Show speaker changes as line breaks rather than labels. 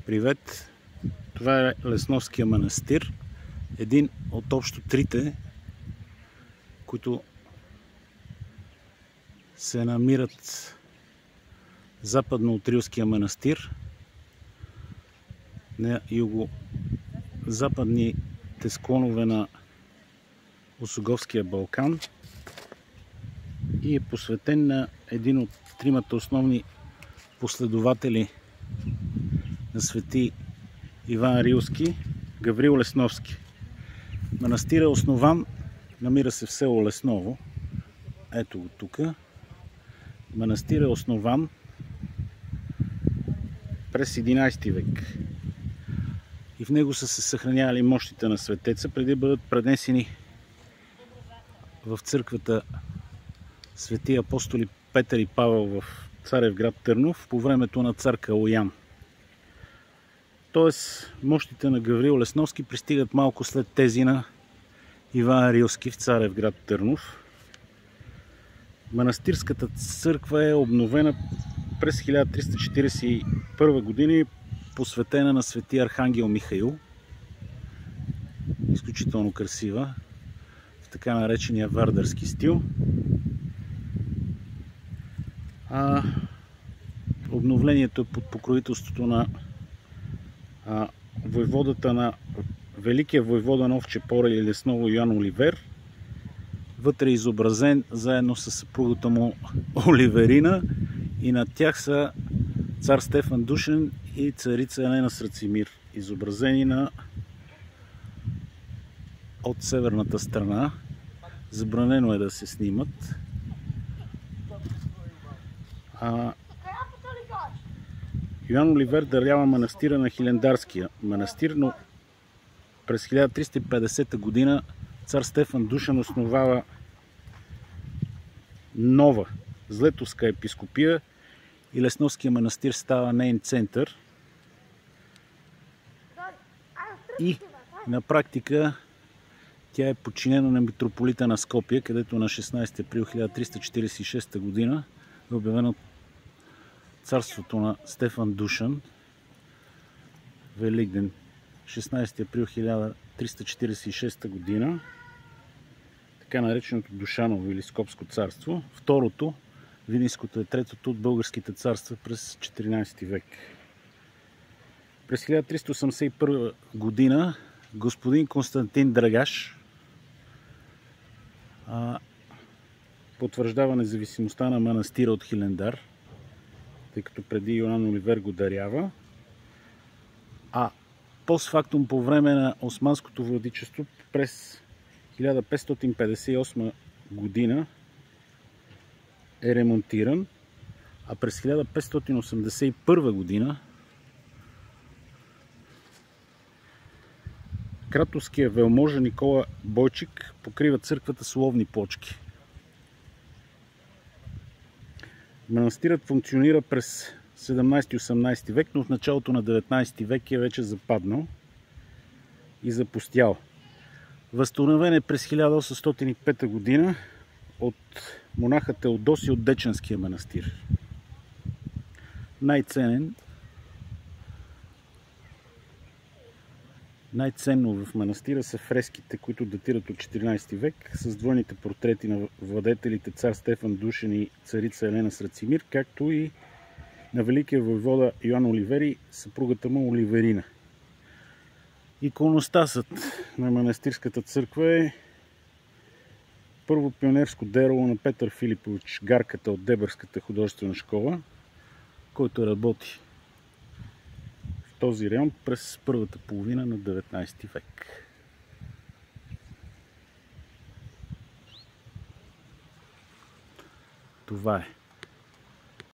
Привет! Това е Лесновския манастир. Един от общо трите, които се намират западно от Рилския манастир, на юго-западните склонове на Осоговския Балкан и е посветен на един от тримата основни последователи на свети Иван Рилски, Гаврил Лесновски. Манастирът е основан, намира се в село Лесново. Ето го тук. Манастирът е основан през 11 век. И в него са се съхранявали мощите на светеца, преди да бъдат пренесени в църквата свети апостоли Петър и Павел в Царевград Търнов по времето на цар Калоян. Тоест, мощите на Гаврил Лесновски пристигат малко след тези на Иван Рилски в Царевград Търнов. Манастирската църква е обновена през 1341 година и посветена на свети Архангел Михаил. Изключително красива, в така наречения вардарски стил. Обновлението е под покровителството на войводата на великия войвода на Овче поле или Лесново Йоан Оливер. Вътре е изобразен заедно с съпругата му Оливерина и над тях са цар Стефан Душен и царица Елена с Рацимир, изобразени от северната страна. Забранено е да се снимат. Йоан Оливер дарява манастира на Хилендарския манастир, но през 1350 година цар Стефан Душан основава нова Злетовска епископия и Лесновския манастир става нейн център. И на практика тя е подчинена на митрополита на Скопие, където на 16 април 1346 година е обявено царството на Стефан Душан. Великден, 16 април 1346 година, така нареченото Душаново или Скопско царство. Второто, Вилинското, е третото от българските царства през 14 век. През 1381 година господин Константин Драгаш потвърждава независимостта на манастира от Хилендар, тъй като преди Йоан Оливер го дарява. Постфактум, по време на османското владичество, през 1558 година е ремонтиран, а през 1581 година кратовският велможа Никола Бойчик покрива църквата с ловни плочки. Манастирът функционира през 17-18 век, но в началото на 19 век е вече западнал и запустял. Възстановен е през 1805 година от монаха Теодосий от Деченския манастир. Най-ценно в манастира са фреските, които датират от 14 век, с двойните портрети на владетелите цар Стефан Душен и царица Елена с Рацимир, както и на великия войвода Йоан Оливери, съпругата му Оливерина. Иконостасът на манастирската църква е първо пионерско дело на Петър Филипович Гарката от Дебърската художествена школа, който работи в този район през първата половина на 19 век. Това е.